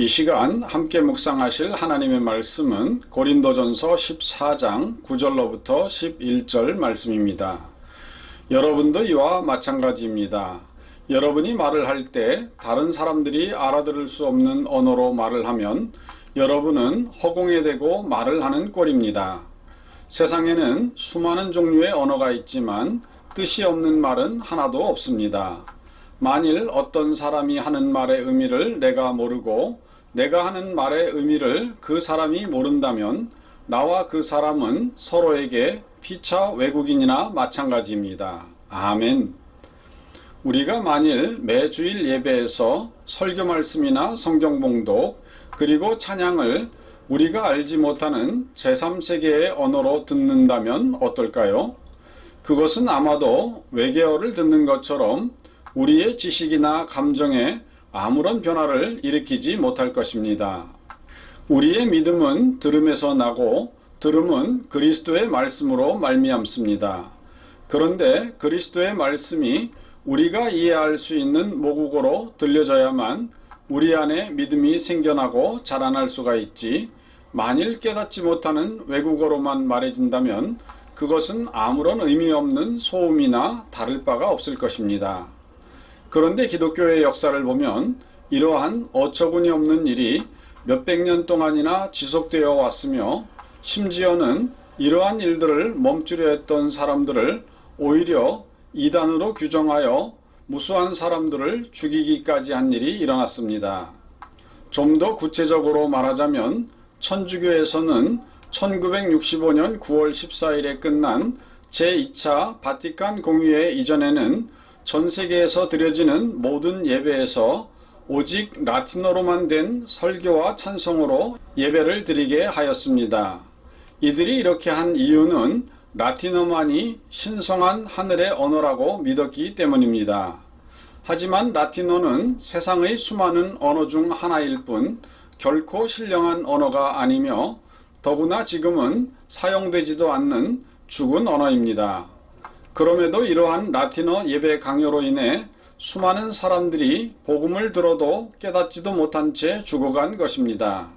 이 시간 함께 묵상하실 하나님의 말씀은 고린도전서 14장 9절로부터 11절 말씀입니다. 여러분도 이와 마찬가지입니다. 여러분이 말을 할 때 다른 사람들이 알아들을 수 없는 언어로 말을 하면 여러분은 허공에 대고 말을 하는 꼴입니다. 세상에는 수많은 종류의 언어가 있지만 뜻이 없는 말은 하나도 없습니다. 만일 어떤 사람이 하는 말의 의미를 내가 모르고 내가 하는 말의 의미를 그 사람이 모른다면 나와 그 사람은 서로에게 피차 외국인이나 마찬가지입니다. 아멘. 우리가 만일 매주일 예배에서 설교 말씀이나 성경 봉독 그리고 찬양을 우리가 알지 못하는 제3세계의 언어로 듣는다면 어떨까요? 그것은 아마도 외계어를 듣는 것처럼 우리의 지식이나 감정에 아무런 변화를 일으키지 못할 것입니다. 우리의 믿음은 들음에서 나고 들음은 그리스도의 말씀으로 말미암습니다. 그런데 그리스도의 말씀이 우리가 이해할 수 있는 모국어로 들려져야만 우리 안에 믿음이 생겨나고 자라날 수가 있지, 만일 깨닫지 못하는 외국어로만 말해진다면 그것은 아무런 의미 없는 소음이나 다를 바가 없을 것입니다. 그런데 기독교의 역사를 보면 이러한 어처구니 없는 일이 몇백 년 동안이나 지속되어 왔으며, 심지어는 이러한 일들을 멈추려 했던 사람들을 오히려 이단으로 규정하여 무수한 사람들을 죽이기까지 한 일이 일어났습니다. 좀 더 구체적으로 말하자면 천주교에서는 1965년 9월 14일에 끝난 제2차 바티칸 공의회 이전에는 전 세계에서 드려지는 모든 예배에서 오직 라틴어로만 된 설교와 찬송으로 예배를 드리게 하였습니다. 이들이 이렇게 한 이유는 라틴어만이 신성한 하늘의 언어라고 믿었기 때문입니다. 하지만 라틴어는 세상의 수많은 언어 중 하나일 뿐 결코 신령한 언어가 아니며 더구나 지금은 사용되지도 않는 죽은 언어입니다. 그럼에도 이러한 라틴어 예배 강요로 인해 수많은 사람들이 복음을 들어도 깨닫지도 못한 채 죽어간 것입니다.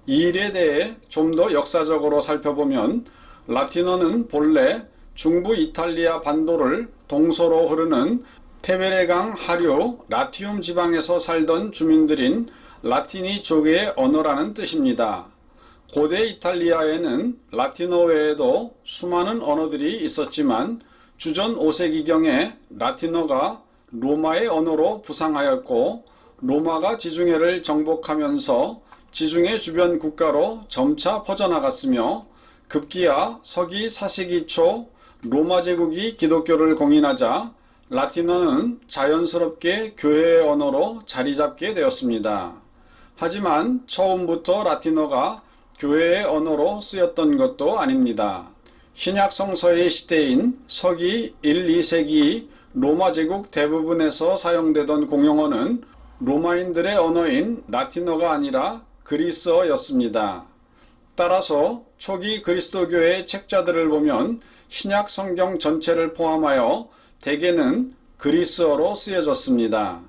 이 일에 대해 좀 더 역사적으로 살펴보면 라틴어는 본래 중부 이탈리아 반도를 동서로 흐르는 테베레강 하류 라티움 지방에서 살던 주민들인 라티니 조개의 언어라는 뜻입니다. 고대 이탈리아에는 라틴어 외에도 수많은 언어들이 있었지만 주전 5세기경에 라틴어가 로마의 언어로 부상하였고, 로마가 지중해를 정복하면서 지중해 주변 국가로 점차 퍼져나갔으며, 급기야 서기 4세기 초 로마 제국이 기독교를 공인하자 라틴어는 자연스럽게 교회의 언어로 자리잡게 되었습니다. 하지만 처음부터 라틴어가 교회의 언어로 쓰였던 것도 아닙니다. 신약 성서의 시대인 서기 1, 2세기 로마 제국 대부분에서 사용되던 공용어는 로마인들의 언어인 라틴어가 아니라 그리스어였습니다. 따라서 초기 그리스도교의 책자들을 보면 신약 성경 전체를 포함하여 대개는 그리스어로 쓰여졌습니다.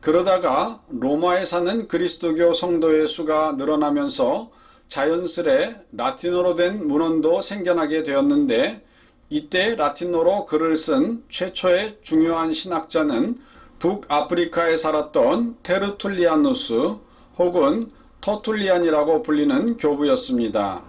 그러다가 로마에 사는 그리스도교 성도의 수가 늘어나면서 자연스레 라틴어로 된 문헌도 생겨나게 되었는데, 이때 라틴어로 글을 쓴 최초의 중요한 신학자는 북아프리카에 살았던 테르툴리아누스 혹은 터툴리안이라고 불리는 교부였습니다.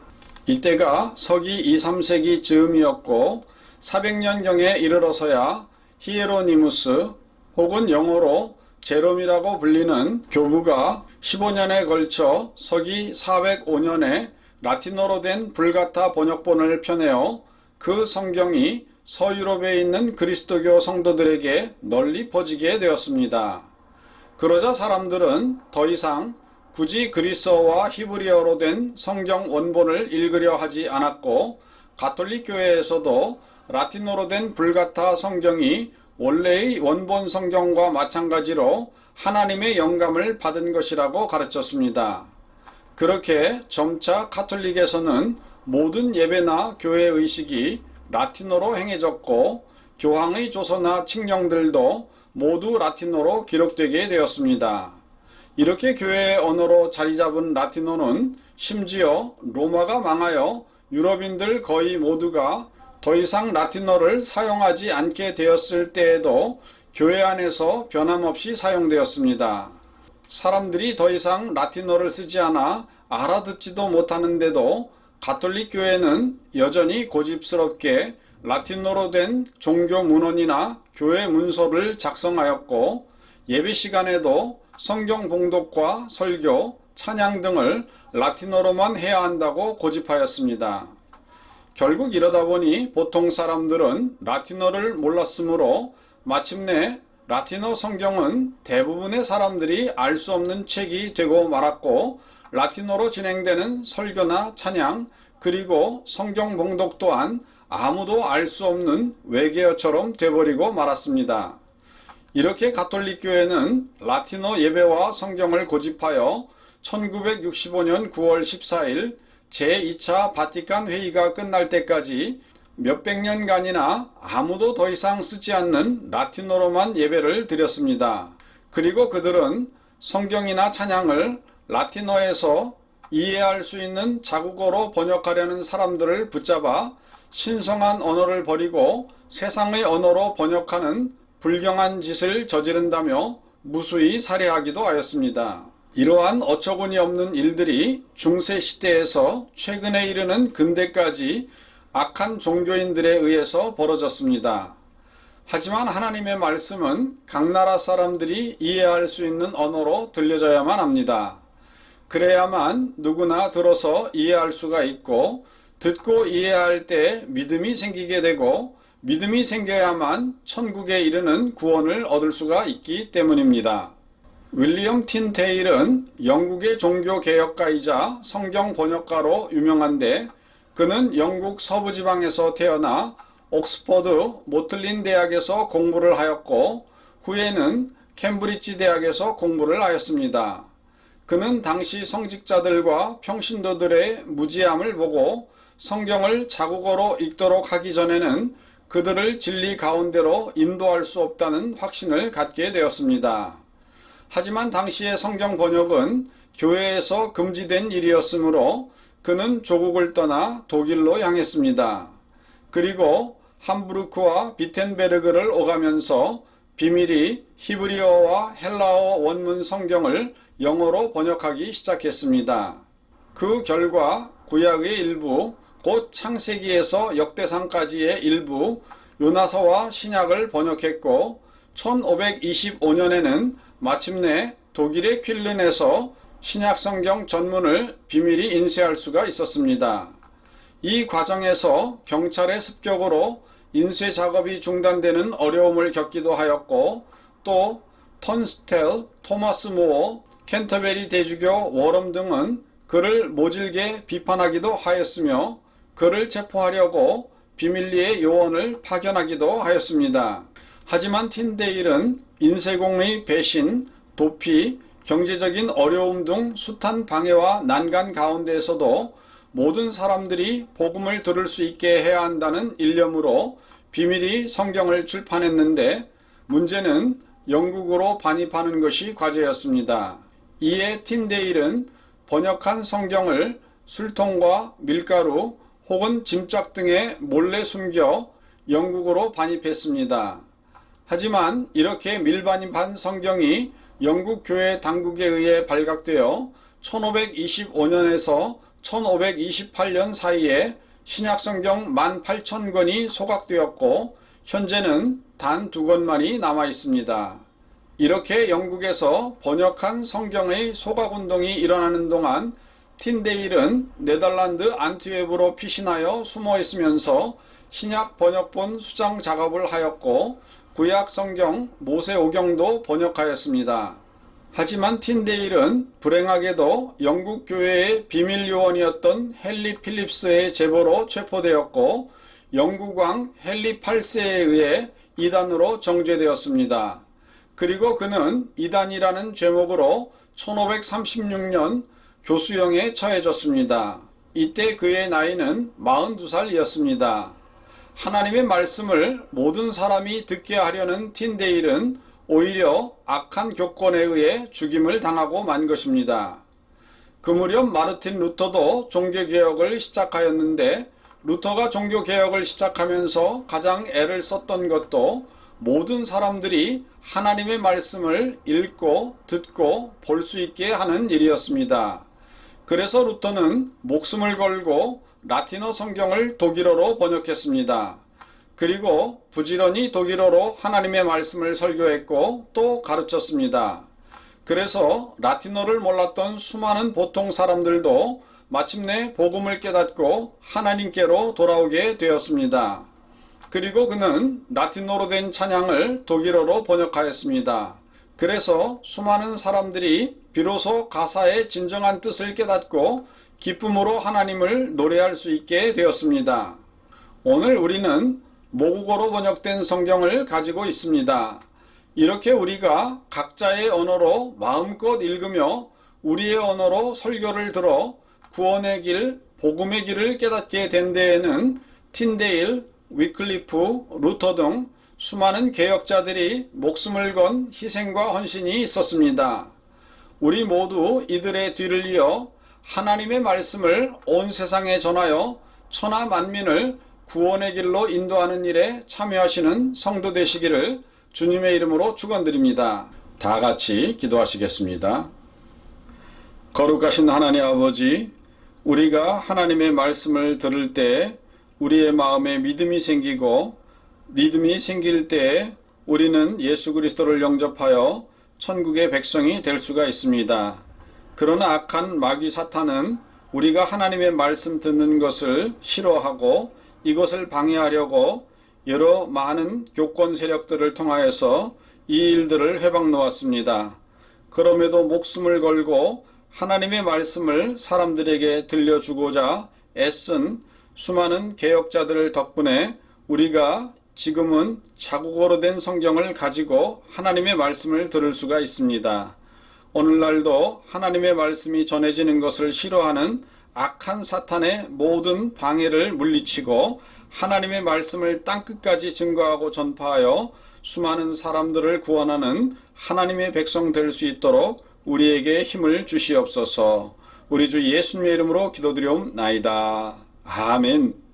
이때가 서기 2, 3세기 즈음이었고 400년경에 이르러서야 히에로니무스 혹은 영어로 제롬이라고 불리는 교부가 15년에 걸쳐 서기 405년에 라틴어로 된 불가타 번역본을 펴내어 그 성경이 서유럽에 있는 그리스도교 성도들에게 널리 퍼지게 되었습니다. 그러자 사람들은 더 이상 굳이 그리스어와 히브리어로 된 성경 원본을 읽으려 하지 않았고, 가톨릭 교회에서도 라틴어로 된 불가타 성경이 원래의 원본 성경과 마찬가지로 하나님의 영감을 받은 것이라고 가르쳤습니다. 그렇게 점차 가톨릭에서는 모든 예배나 교회 의식이 라틴어로 행해졌고, 교황의 조서나 칙령들도 모두 라틴어로 기록되게 되었습니다. 이렇게 교회의 언어로 자리 잡은 라틴어는 심지어 로마가 망하여 유럽인들 거의 모두가 더 이상 라틴어를 사용하지 않게 되었을 때에도 교회 안에서 변함없이 사용되었습니다. 사람들이 더 이상 라틴어를 쓰지 않아 알아듣지도 못하는데도 가톨릭 교회는 여전히 고집스럽게 라틴어로 된 종교 문헌이나 교회 문서를 작성하였고, 예배 시간에도 성경 봉독과 설교, 찬양 등을 라틴어로만 해야 한다고 고집하였습니다. 결국 이러다 보니 보통 사람들은 라틴어를 몰랐으므로 마침내 라틴어 성경은 대부분의 사람들이 알 수 없는 책이 되고 말았고, 라틴어로 진행되는 설교나 찬양 그리고 성경 봉독 또한 아무도 알 수 없는 외계어처럼 돼버리고 말았습니다. 이렇게 가톨릭 교회는 라틴어 예배와 성경을 고집하여 1965년 9월 14일 제2차 바티칸 회의가 끝날 때까지 몇백 년간이나 아무도 더 이상 쓰지 않는 라틴어로만 예배를 드렸습니다. 그리고 그들은 성경이나 찬양을 라틴어에서 이해할 수 있는 자국어로 번역하려는 사람들을 붙잡아 신성한 언어를 버리고 세상의 언어로 번역하는 불경한 짓을 저지른다며 무수히 살해하기도 하였습니다. 이러한 어처구니 없는 일들이 중세시대에서 최근에 이르는 근대까지 악한 종교인들에 의해서 벌어졌습니다. 하지만 하나님의 말씀은 각 나라 사람들이 이해할 수 있는 언어로 들려져야만 합니다. 그래야만 누구나 들어서 이해할 수가 있고, 듣고 이해할 때 믿음이 생기게 되고, 믿음이 생겨야만 천국에 이르는 구원을 얻을 수가 있기 때문입니다. 윌리엄 틴테일은 영국의 종교개혁가이자 성경 번역가로 유명한데, 그는 영국 서부지방에서 태어나 옥스퍼드 모틀린 대학에서 공부를 하였고, 후에는 캠브리지 대학에서 공부를 하였습니다. 그는 당시 성직자들과 평신도들의 무지함을 보고 성경을 자국어로 읽도록 하기 전에는 그들을 진리 가운데로 인도할 수 없다는 확신을 갖게 되었습니다. 하지만 당시의 성경 번역은 교회에서 금지된 일이었으므로 그는 조국을 떠나 독일로 향했습니다. 그리고 함부르크와 비텐베르그를 오가면서 비밀이 히브리어와 헬라어 원문 성경을 영어로 번역하기 시작했습니다. 그 결과 구약의 일부, 곧 창세기에서 역대상까지의 일부, 요나서와 신약을 번역했고, 1525년에는 마침내 독일의 퀼른에서 신약성경 전문을 비밀히 인쇄할 수가 있었습니다. 이 과정에서 경찰의 습격으로 인쇄 작업이 중단되는 어려움을 겪기도 하였고, 또 턴스텔, 토마스 모어, 캔터베리 대주교 워럼 등은 그를 모질게 비판하기도 하였으며, 그를 체포하려고 비밀리에 요원을 파견하기도 하였습니다. 하지만 틴데일은 인쇄공의 배신, 도피, 경제적인 어려움 등 숱한 방해와 난간 가운데에서도 모든 사람들이 복음을 들을 수 있게 해야 한다는 일념으로 비밀히 성경을 출판했는데, 문제는 영국으로 반입하는 것이 과제였습니다. 이에 틴데일은 번역한 성경을 술통과 밀가루 혹은 짐짝 등에 몰래 숨겨 영국으로 반입했습니다. 하지만 이렇게 밀반입한 성경이 영국 교회 당국에 의해 발각되어 1525년에서 1528년 사이에 신약성경 18,000권이 소각되었고, 현재는 단 2권만이 남아 있습니다. 이렇게 영국에서 번역한 성경의 소각운동이 일어나는 동안 틴데일은 네덜란드 안트웨프로 피신하여 숨어 있으면서 신약 번역본 수장 작업을 하였고, 구약 성경 모세오경도 번역하였습니다. 하지만 틴데일은 불행하게도 영국 교회의 비밀 요원이었던 헨리 필립스의 제보로 체포되었고, 영국 왕 헨리 8세에 의해 이단으로 정죄되었습니다. 그리고 그는 이단이라는 죄목으로 1536년 교수형에 처해졌습니다. 이때 그의 나이는 42살이었습니다. 하나님의 말씀을 모든 사람이 듣게 하려는 틴데일은 오히려 악한 교권에 의해 죽임을 당하고 만 것입니다. 그 무렵 마르틴 루터도 종교개혁을 시작하였는데 루터가 종교개혁을 시작하면서 가장 애를 썼던 것도 모든 사람들이 하나님의 말씀을 읽고 듣고 볼 수 있게 하는 일이었습니다. 그래서 루터는 목숨을 걸고 라틴어 성경을 독일어로 번역했습니다. 그리고 부지런히 독일어로 하나님의 말씀을 설교했고 또 가르쳤습니다. 그래서 라틴어를 몰랐던 수많은 보통 사람들도 마침내 복음을 깨닫고 하나님께로 돌아오게 되었습니다. 그리고 그는 라틴어로 된 찬양을 독일어로 번역하였습니다. 그래서 수많은 사람들이 비로소 가사의 진정한 뜻을 깨닫고 기쁨으로 하나님을 노래할 수 있게 되었습니다. 오늘 우리는 모국어로 번역된 성경을 가지고 있습니다. 이렇게 우리가 각자의 언어로 마음껏 읽으며 우리의 언어로 설교를 들어 구원의 길, 복음의 길을 깨닫게 된 데에는 틴데일, 위클리프, 루터 등 수많은 개혁자들이 목숨을 건 희생과 헌신이 있었습니다. 우리 모두 이들의 뒤를 이어 하나님의 말씀을 온 세상에 전하여 천하 만민을 구원의 길로 인도하는 일에 참여하시는 성도 되시기를 주님의 이름으로 축원드립니다. 다 같이 기도하시겠습니다. 거룩하신 하나님 아버지, 우리가 하나님의 말씀을 들을 때 우리의 마음에 믿음이 생기고 믿음이 생길 때에 우리는 예수 그리스도를 영접하여 천국의 백성이 될 수가 있습니다. 그러나 악한 마귀 사탄은 우리가 하나님의 말씀 듣는 것을 싫어하고 이것을 방해하려고 여러 많은 교권 세력들을 통하여서 이 일들을 회방 놓았습니다. 그럼에도 목숨을 걸고 하나님의 말씀을 사람들에게 들려주고자 애쓴 수많은 개혁자들 덕분에 우리가 지금은 자국어로 된 성경을 가지고 하나님의 말씀을 들을 수가 있습니다. 오늘날도 하나님의 말씀이 전해지는 것을 싫어하는 악한 사탄의 모든 방해를 물리치고 하나님의 말씀을 땅끝까지 증거하고 전파하여 수많은 사람들을 구원하는 하나님의 백성 될 수 있도록 우리에게 힘을 주시옵소서. 우리 주 예수님의 이름으로 기도드리옵나이다. 아멘.